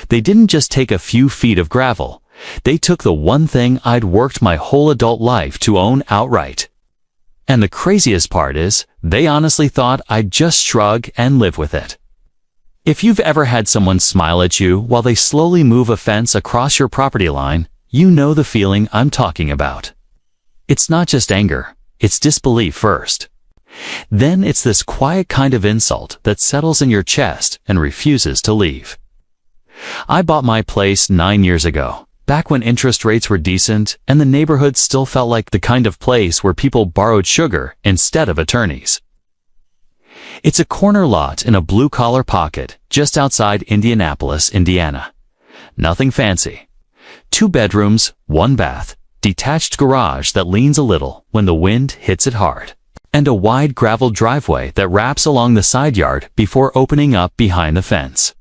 They didn't just take a few feet of gravel. They took the one thing I'd worked my whole adult life to own outright. And the craziest part is, they honestly thought I'd just shrug and live with it. If you've ever had someone smile at you while they slowly move a fence across your property line, you know the feeling I'm talking about. It's not just anger, it's disbelief first. Then it's this quiet kind of insult that settles in your chest and refuses to leave. I bought my place 9 years ago, back when interest rates were decent and the neighborhood still felt like the kind of place where people borrowed sugar instead of attorneys. It's a corner lot in a blue-collar pocket just outside Indianapolis, Indiana. Nothing fancy. 2 bedrooms, 1 bath, detached garage that leans a little when the wind hits it hard, and a wide gravel driveway that wraps along the side yard before opening up behind the fence.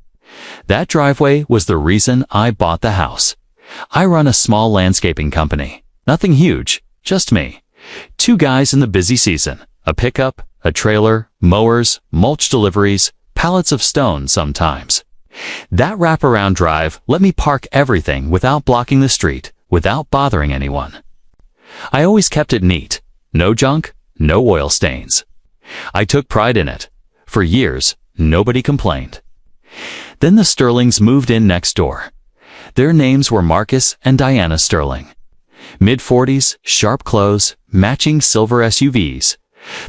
That driveway was the reason I bought the house. I run a small landscaping company. Nothing huge, just me. 2 guys in the busy season, a pickup, a trailer, mowers, mulch deliveries, pallets of stone sometimes. That wraparound drive let me park everything without blocking the street, without bothering anyone. I always kept it neat. No junk, no oil stains. I took pride in it. For years, nobody complained. Then the Sterlings moved in next door. Their names were Marcus and Diana Sterling. Mid-40s, sharp clothes, matching silver SUVs.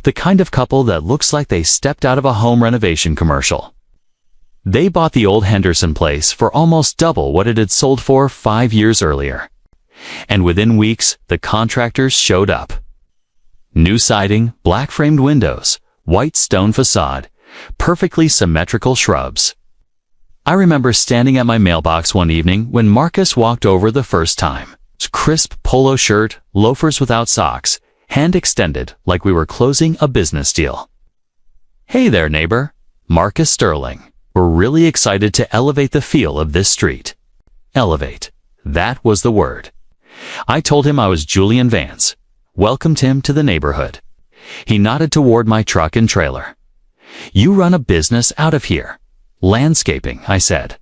The kind of couple that looks like they stepped out of a home renovation commercial. They bought the old Henderson place for almost double what it had sold for 5 years earlier. And within weeks, the contractors showed up. New siding, black-framed windows, white stone facade, perfectly symmetrical shrubs. I remember standing at my mailbox one evening when Marcus walked over the first time. Crisp polo shirt, loafers without socks, hand extended like we were closing a business deal. "Hey there, neighbor." Marcus Sterling. We're really excited to elevate the feel of this street. Elevate. That was the word. I told him I was Julian Vance. Welcomed him to the neighborhood. He nodded toward my truck and trailer. "You run a business out of here." "Landscaping," I said.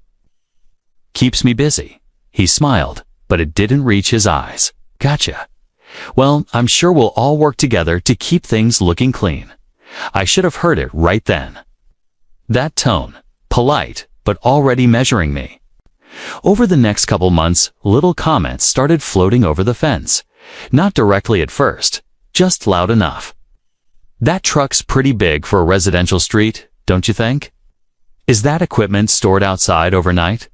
"Keeps me busy." He smiled, but it didn't reach his eyes. "Gotcha. Well, I'm sure we'll all work together to keep things looking clean." I should have heard it right then. That tone, polite, but already measuring me. Over the next couple months, little comments started floating over the fence. Not directly at first, just loud enough. "That truck's pretty big for a residential street, don't you think? Is that equipment stored outside overnight?"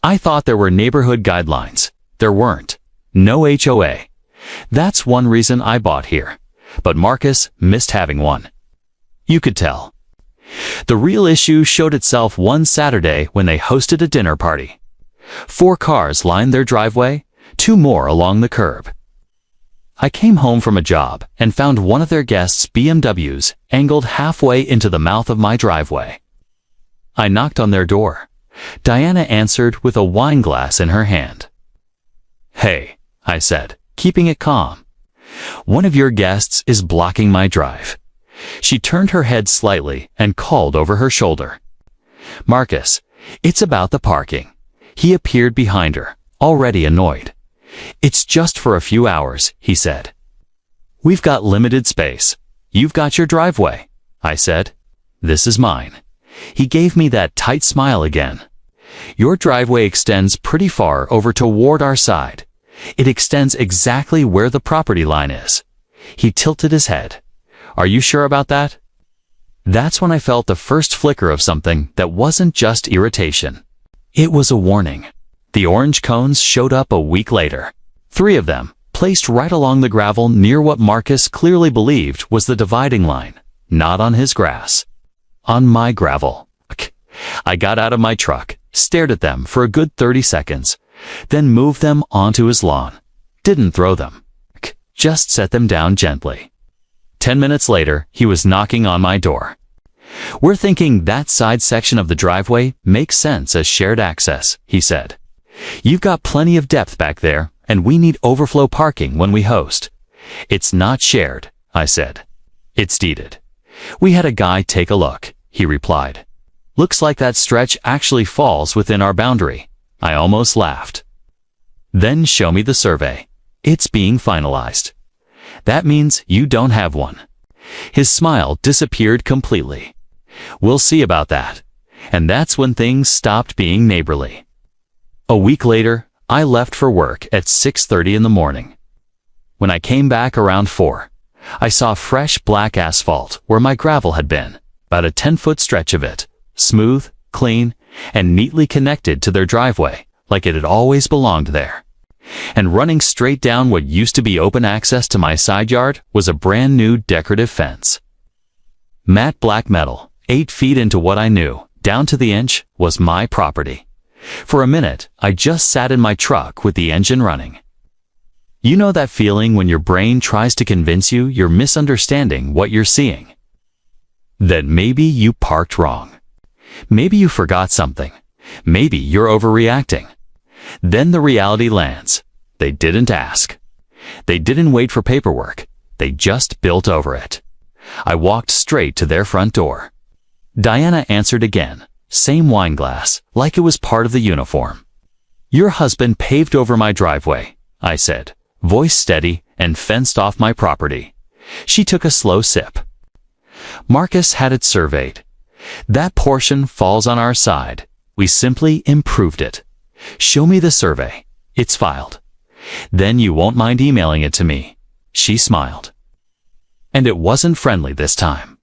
I thought there were neighborhood guidelines. There weren't. No HOA. That's one reason I bought here. But Marcus missed having one. You could tell. The real issue showed itself one Saturday when they hosted a dinner party. 4 cars lined their driveway, 2 more along the curb. I came home from a job and found one of their guests' BMWs angled halfway into the mouth of my driveway. I knocked on their door. Diana answered with a wine glass in her hand. "Hey," I said, keeping it calm. "One of your guests is blocking my drive." She turned her head slightly and called over her shoulder. "Marcus, it's about the parking." He appeared behind her, already annoyed. "It's just for a few hours," he said. "We've got limited space. You've got your driveway." I said. "This is mine." He gave me that tight smile again. "Your driveway extends pretty far over toward our side. It extends exactly where the property line is." He tilted his head. "Are you sure about that?" That's when I felt the first flicker of something that wasn't just irritation. It was a warning. The orange cones showed up a week later. 3 of them, placed right along the gravel near what Marcus clearly believed was the dividing line, not on his grass. On my gravel. I got out of my truck, stared at them for a good 30 seconds, then moved them onto his lawn. Didn't throw them. Just set them down gently. 10 minutes later, he was knocking on my door. "We're thinking that side section of the driveway makes sense as shared access," he said. "You've got plenty of depth back there, and we need overflow parking when we host." "It's not shared," I said. "It's deeded." "We had a guy take a look," he replied. Looks like that stretch actually falls within our boundary. I almost laughed. Then show me the survey. It's being finalized. That means you don't have one. His smile disappeared completely. We'll see about that. And that's when things stopped being neighborly. A week later, I left for work at 6:30 in the morning. When I came back around 4, I saw fresh black asphalt where my gravel had been, about a 10-foot stretch of it, smooth, clean, and neatly connected to their driveway, like it had always belonged there. And running straight down what used to be open access to my side yard was a brand new decorative fence. Matte black metal, 8 feet into what I knew, down to the inch, was my property. For a minute, I just sat in my truck with the engine running. You know that feeling when your brain tries to convince you you're misunderstanding what you're seeing? That maybe you parked wrong. Maybe you forgot something. Maybe you're overreacting. Then the reality lands. They didn't ask. They didn't wait for paperwork. They just built over it. I walked straight to their front door. Diana answered again, same wine glass, like it was part of the uniform. Your husband paved over my driveway, I said, voice steady, and fenced off my property. She took a slow sip. Marcus had it surveyed. That portion falls on our side. We simply improved it. Show me the survey. It's filed. Then you won't mind emailing it to me. She smiled. And it wasn't friendly this time.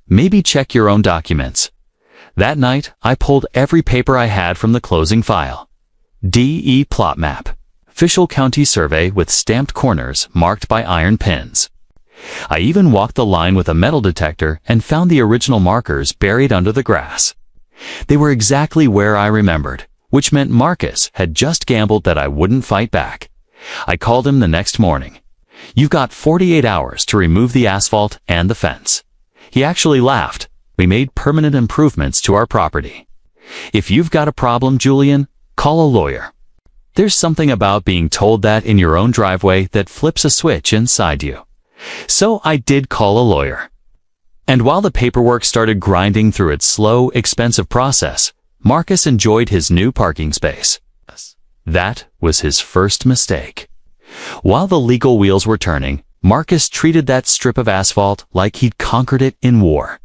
Maybe check your own documents. That night, I pulled every paper I had from the closing file. DE plot map. Official county survey with stamped corners marked by iron pins. I even walked the line with a metal detector and found the original markers buried under the grass. They were exactly where I remembered, which meant Marcus had just gambled that I wouldn't fight back. I called him the next morning. You've got 48 hours to remove the asphalt and the fence. He actually laughed. We made permanent improvements to our property. If you've got a problem, Julian, call a lawyer. There's something about being told that in your own driveway that flips a switch inside you. So I did call a lawyer. And while the paperwork started grinding through its slow, expensive process, Marcus enjoyed his new parking space. That was his first mistake. While the legal wheels were turning, Marcus treated that strip of asphalt like he'd conquered it in war.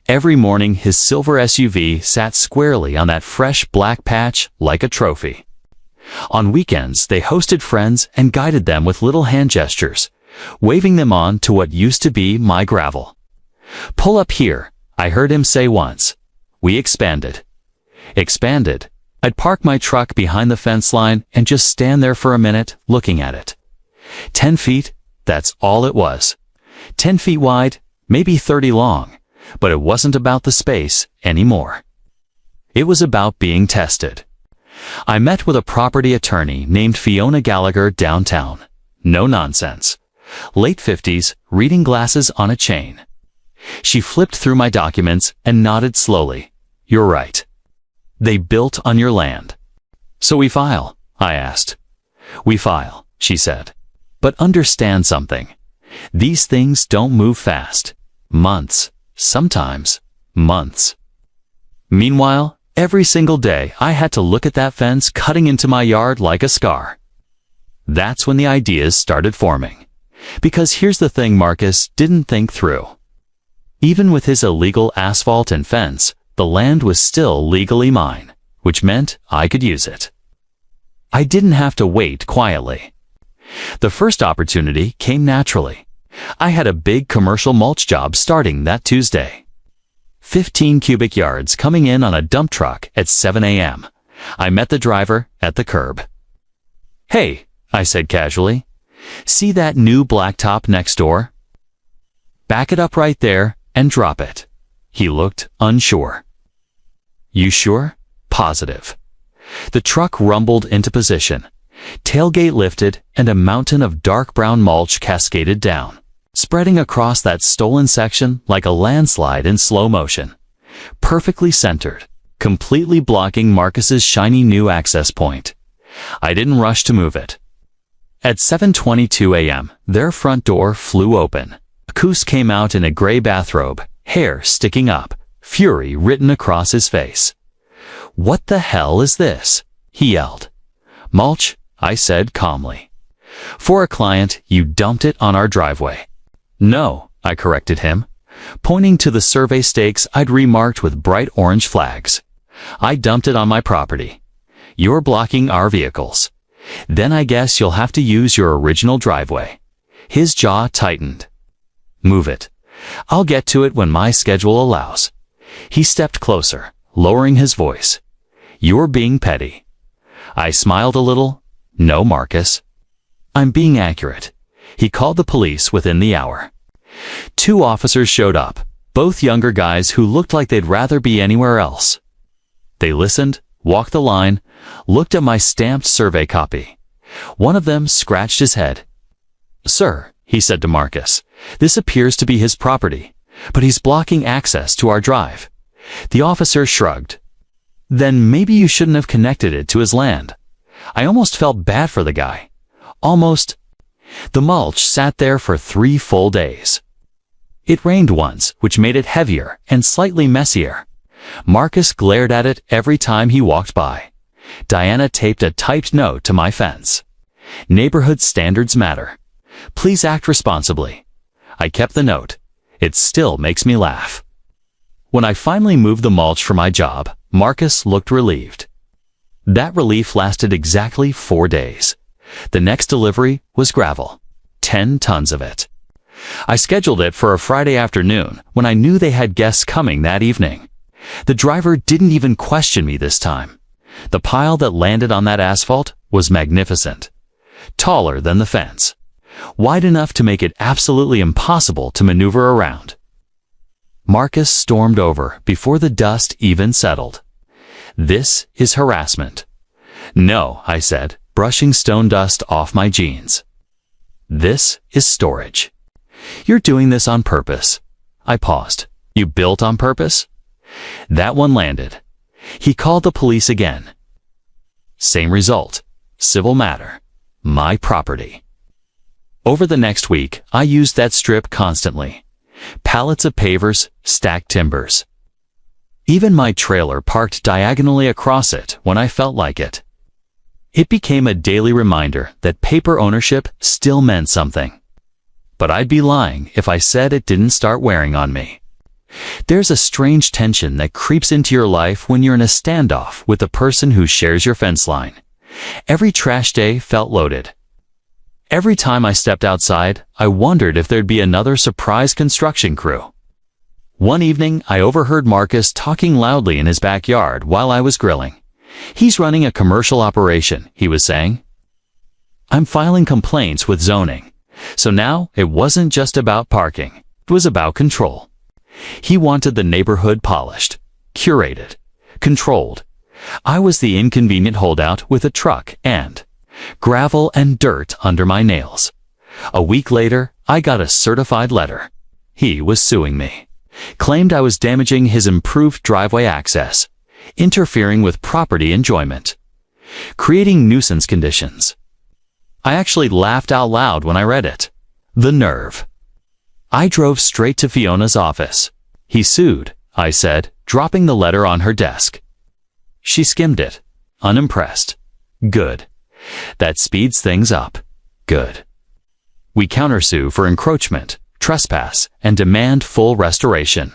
Every morning, his silver SUV sat squarely on that fresh black patch like a trophy. On weekends, they hosted friends and guided them with little hand gestures, waving them on to what used to be my gravel. Pull up here, I heard him say once. We expanded. Expanded. I'd park my truck behind the fence line and just stand there for a minute looking at it. 10 feet, that's all it was. 10 feet wide, maybe 30 long, but it wasn't about the space anymore. It was about being tested. I met with a property attorney named Fiona Gallagher downtown. No nonsense. Late 50s, reading glasses on a chain. She flipped through my documents and nodded slowly. You're right. They built on your land. So we file, I asked. We file, she said. But understand something. These things don't move fast. Months, sometimes months. Meanwhile, every single day I had to look at that fence cutting into my yard like a scar. That's when the ideas started forming. Because here's the thing Marcus didn't think through. Even with his illegal asphalt and fence, the land was still legally mine, which meant I could use it. I didn't have to wait quietly. The first opportunity came naturally. I had a big commercial mulch job starting that Tuesday. 15 cubic yards coming in on a dump truck at 7 a.m. I met the driver at the curb. Hey, I said casually, see that new blacktop next door? Back it up right there and drop it. He looked unsure. You sure? Positive. The truck rumbled into position. Tailgate lifted and a mountain of dark brown mulch cascaded down, spreading across that stolen section like a landslide in slow motion. Perfectly centered, completely blocking Marcus's shiny new access point. I didn't rush to move it. At 7:22 a.m., their front door flew open. Marcus came out in a gray bathrobe, hair sticking up, fury written across his face. "What the hell is this?" he yelled. "Mulch," I said calmly. "For a client, you dumped it on our driveway." "No," I corrected him, pointing to the survey stakes I'd remarked with bright orange flags. "I dumped it on my property. You're blocking our vehicles. Then I guess you'll have to use your original driveway." His jaw tightened. "Move it. I'll get to it when my schedule allows." He stepped closer, lowering his voice. "You're being petty." I smiled a little. "No, Marcus. I'm being accurate." He called the police within the hour. 2 officers showed up, both younger guys who looked like they'd rather be anywhere else. They listened, walked the line, looked at my stamped survey copy. One of them scratched his head. "Sir," he said to Marcus, "this appears to be his property, but he's blocking access to our drive." The officer shrugged. "Then maybe you shouldn't have connected it to his land." I almost felt bad for the guy. Almost. The mulch sat there for 3 full days. It rained once, which made it heavier and slightly messier. Marcus glared at it every time he walked by. Diana taped a typed note to my fence. "Neighborhood standards matter. Please act responsibly." I kept the note. It still makes me laugh. When I finally moved the mulch for my job, Marcus looked relieved. That relief lasted exactly 4 days. The next delivery was gravel. 10 tons of it. I scheduled it for a Friday afternoon when I knew they had guests coming that evening. The driver didn't even question me this time. The pile that landed on that asphalt was magnificent. Taller than the fence. Wide enough to make it absolutely impossible to maneuver around. Marcus stormed over before the dust even settled. "This is harassment." "No," I said, brushing stone dust off my jeans. "This is storage." "You're doing this on purpose." I paused. "You built on purpose?" That one landed. He called the police again. Same result. Civil matter. My property. Over the next week, I used that strip constantly. Pallets of pavers, stacked timbers. Even my trailer parked diagonally across it when I felt like it. It became a daily reminder that paper ownership still meant something. But I'd be lying if I said it didn't start wearing on me. There's a strange tension that creeps into your life when you're in a standoff with the person who shares your fence line. Every trash day felt loaded. Every time I stepped outside, I wondered if there'd be another surprise construction crew. One evening, I overheard Marcus talking loudly in his backyard while I was grilling. "He's running a commercial operation," he was saying. "I'm filing complaints with zoning." So now it wasn't just about parking. It was about control. He wanted the neighborhood polished, curated, controlled. I was the inconvenient holdout with a truck and gravel and dirt under my nails. A week later, I got a certified letter. He was suing me. Claimed I was damaging his improved driveway access, interfering with property enjoyment, creating nuisance conditions. I actually laughed out loud when I read it. The nerve. I drove straight to Fiona's office. "He sued," I said, dropping the letter on her desk. She skimmed it, unimpressed. "Good. That speeds things up. Good." We countersue for encroachment, trespass, and demand full restoration.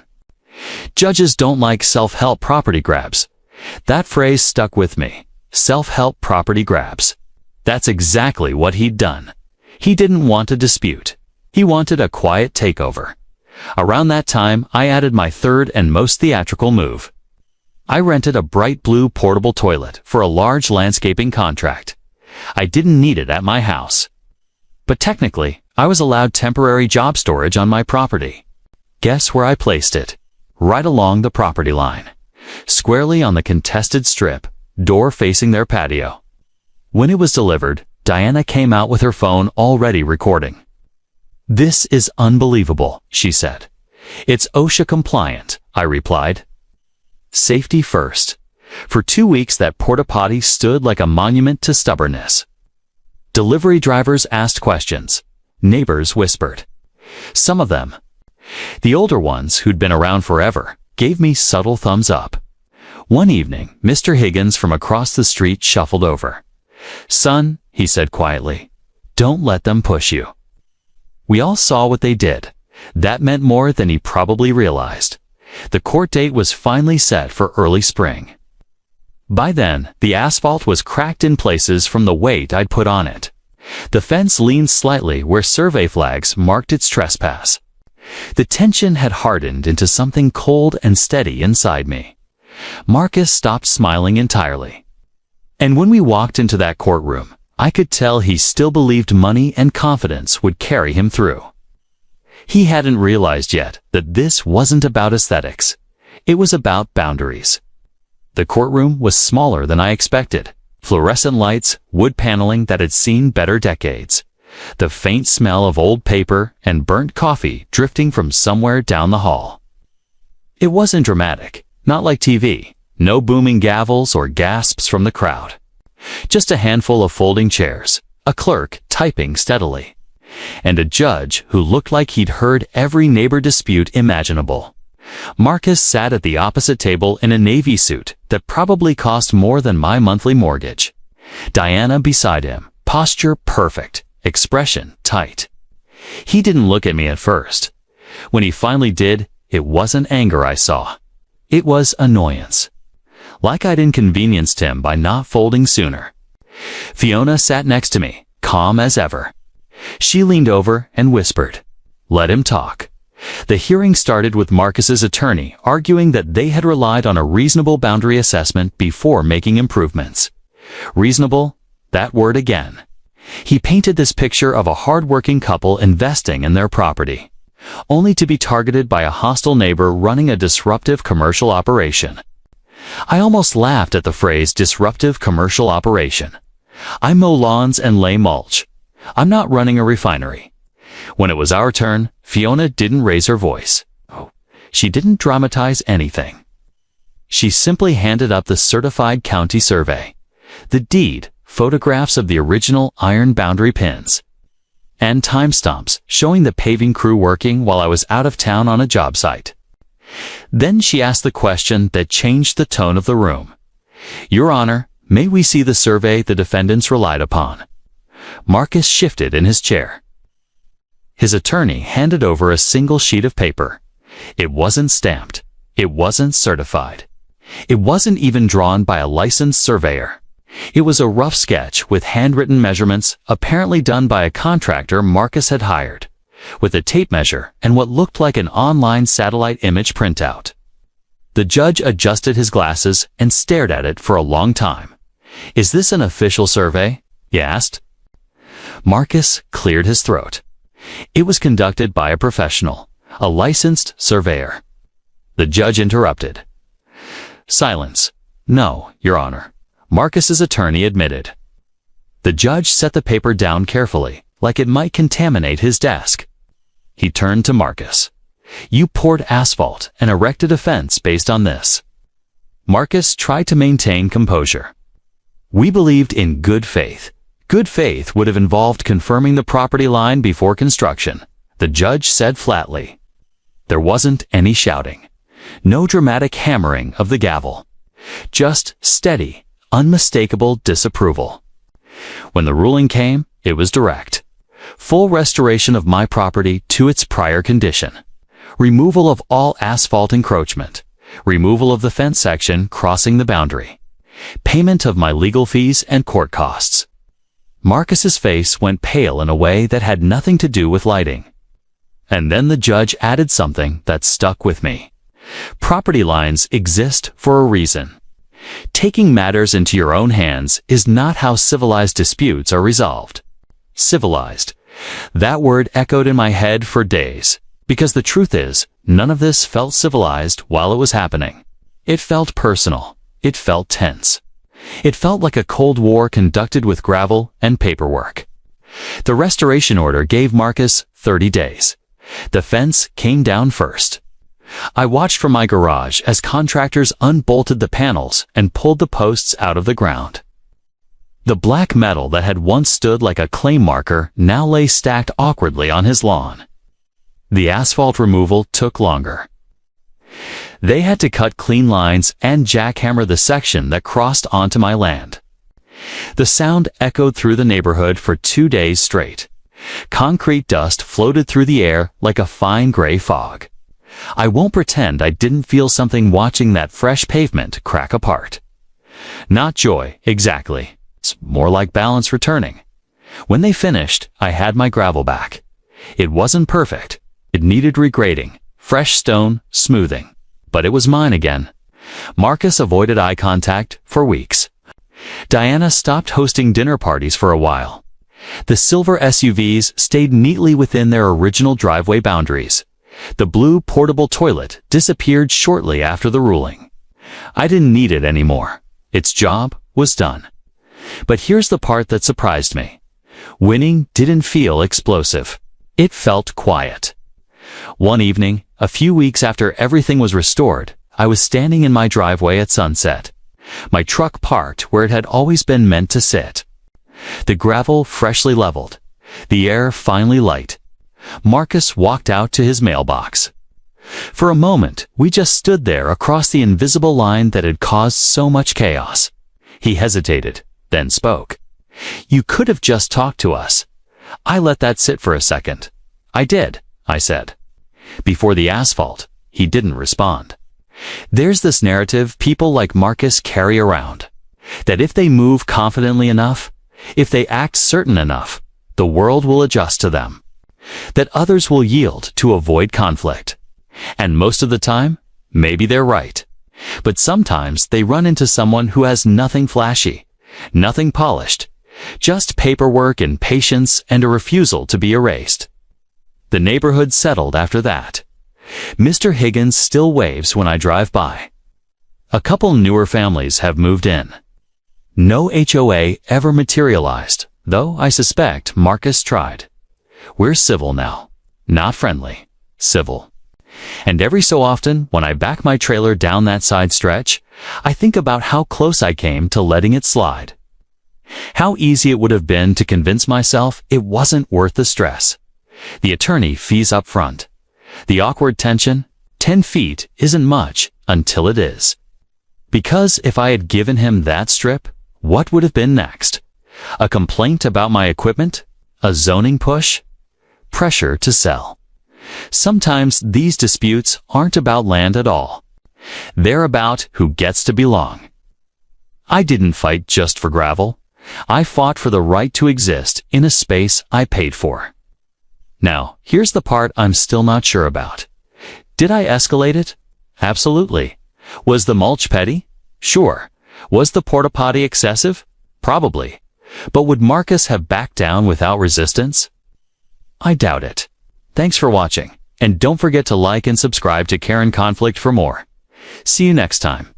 Judges don't like self-help property grabs. That phrase stuck with me. Self-help property grabs. That's exactly what he'd done. He didn't want a dispute. He wanted a quiet takeover. Around that time, I added my third and most theatrical move. I rented a bright blue portable toilet for a large landscaping contract. I didn't need it at my house. But technically, I was allowed temporary job storage on my property. Guess where I placed it? Right along the property line. Squarely on the contested strip, door facing their patio. When it was delivered, Diana came out with her phone already recording. "This is unbelievable," she said. "It's OSHA compliant," I replied. Safety first. For 2 weeks that porta potty stood like a monument to stubbornness. Delivery drivers asked questions. Neighbors whispered. Some of them, the older ones who'd been around forever, gave me subtle thumbs up. One evening, Mr. Higgins from across the street shuffled over. "Son," he said quietly, "don't let them push you." We all saw what they did. That meant more than he probably realized. The court date was finally set for early spring. By then, the asphalt was cracked in places from the weight I'd put on it. The fence leaned slightly where survey flags marked its trespass. The tension had hardened into something cold and steady inside me. Marcus stopped smiling entirely. And when we walked into that courtroom, I could tell he still believed money and confidence would carry him through. He hadn't realized yet that this wasn't about aesthetics. It was about boundaries. The courtroom was smaller than I expected. Fluorescent lights, wood paneling that had seen better decades. The faint smell of old paper and burnt coffee drifting from somewhere down the hall. It wasn't dramatic, not like TV. No booming gavels or gasps from the crowd. Just a handful of folding chairs, a clerk typing steadily, and a judge who looked like he'd heard every neighbor dispute imaginable. Marcus sat at the opposite table in a navy suit that probably cost more than my monthly mortgage. Diana beside him, posture perfect, expression tight. He didn't look at me at first. When he finally did, it wasn't anger I saw. It was annoyance. Like I'd inconvenienced him by not folding sooner. Fiona sat next to me, calm as ever. She leaned over and whispered, "Let him talk." The hearing started with Marcus's attorney arguing that they had relied on a reasonable boundary assessment before making improvements. Reasonable? That word again. He painted this picture of a hard-working couple investing in their property, only to be targeted by a hostile neighbor running a disruptive commercial operation. I almost laughed at the phrase disruptive commercial operation. I mow lawns and lay mulch. I'm not running a refinery. When it was our turn, Fiona didn't raise her voice. She didn't dramatize anything. She simply handed up the certified county survey, the deed, photographs of the original iron boundary pins, and timestamps showing the paving crew working while I was out of town on a job site. Then she asked the question that changed the tone of the room. "Your Honor, may we see the survey the defendants relied upon?" Marcus shifted in his chair. His attorney handed over a single sheet of paper. It wasn't stamped. It wasn't certified. It wasn't even drawn by a licensed surveyor. It was a rough sketch with handwritten measurements, apparently done by a contractor Marcus had hired, with a tape measure and what looked like an online satellite image printout. The judge adjusted his glasses and stared at it for a long time. "Is this an official survey?" he asked. Marcus cleared his throat. It was conducted by a professional, a licensed surveyor. The judge interrupted. "Silence. No, Your Honor," Marcus's attorney admitted. The judge set the paper down carefully, like it might contaminate his desk. He turned to Marcus. "You poured asphalt and erected a fence based on this." Marcus tried to maintain composure. "We believed in good faith. Good faith would have involved confirming the property line before construction," the judge said flatly. There wasn't any shouting. No dramatic hammering of the gavel. Just steady, unmistakable disapproval. When the ruling came, it was direct. Full restoration of my property to its prior condition. Removal of all asphalt encroachment. Removal of the fence section crossing the boundary. Payment of my legal fees and court costs. Marcus's face went pale in a way that had nothing to do with lighting. And then the judge added something that stuck with me. Property lines exist for a reason. Taking matters into your own hands is not how civilized disputes are resolved. Civilized. That word echoed in my head for days, because the truth is, none of this felt civilized while it was happening. It felt personal. It felt tense. It felt like a Cold War conducted with gravel and paperwork. The restoration order gave Marcus 30 days. The fence came down first. I watched from my garage as contractors unbolted the panels and pulled the posts out of the ground. The black metal that had once stood like a clay marker now lay stacked awkwardly on his lawn. The asphalt removal took longer. They had to cut clean lines and jackhammer the section that crossed onto my land. The sound echoed through the neighborhood for 2 days straight. Concrete dust floated through the air like a fine gray fog. I won't pretend I didn't feel something watching that fresh pavement crack apart. Not joy, exactly. It's more like balance returning. When they finished, I had my gravel back. It wasn't perfect. It needed regrading, fresh stone, smoothing. But it was mine again. Marcus avoided eye contact for weeks. Diana stopped hosting dinner parties for a while. The silver SUVs stayed neatly within their original driveway boundaries. The blue portable toilet disappeared shortly after the ruling. I didn't need it anymore. Its job was done. But here's the part that surprised me. Winning didn't feel explosive. It felt quiet. One evening, a few weeks after everything was restored, I was standing in my driveway at sunset. My truck parked where it had always been meant to sit. The gravel freshly leveled. The air finally light. Marcus walked out to his mailbox. For a moment, we just stood there across the invisible line that had caused so much chaos. He hesitated, then spoke. "You could have just talked to us." I let that sit for a second. "I did," I said. Before the asphalt, he didn't respond. There's this narrative people like Marcus carry around, that if they move confidently enough, if they act certain enough, the world will adjust to them. That others will yield to avoid conflict. And most of the time, maybe they're right. But sometimes they run into someone who has nothing flashy, nothing polished, just paperwork and patience and a refusal to be erased. The neighborhood settled after that. Mr. Higgins still waves when I drive by. A couple newer families have moved in. No HOA ever materialized, though I suspect Marcus tried. We're civil now. Not friendly. Civil. And every so often, when I back my trailer down that side stretch, I think about how close I came to letting it slide. How easy it would have been to convince myself it wasn't worth the stress. The attorney fees up front. The awkward tension, 10 feet isn't much until it is. Because if I had given him that strip, what would have been next? A complaint about my equipment? A zoning push? Pressure to sell. Sometimes these disputes aren't about land at all. They're about who gets to belong. I didn't fight just for gravel. I fought for the right to exist in a space I paid for. Now, here's the part I'm still not sure about. Did I escalate it? Absolutely. Was the mulch petty? Sure. Was the porta potty excessive? Probably. But would Marcus have backed down without resistance? I doubt it. Thanks for watching, and don't forget to like and subscribe to Karen Conflict for more. See you next time.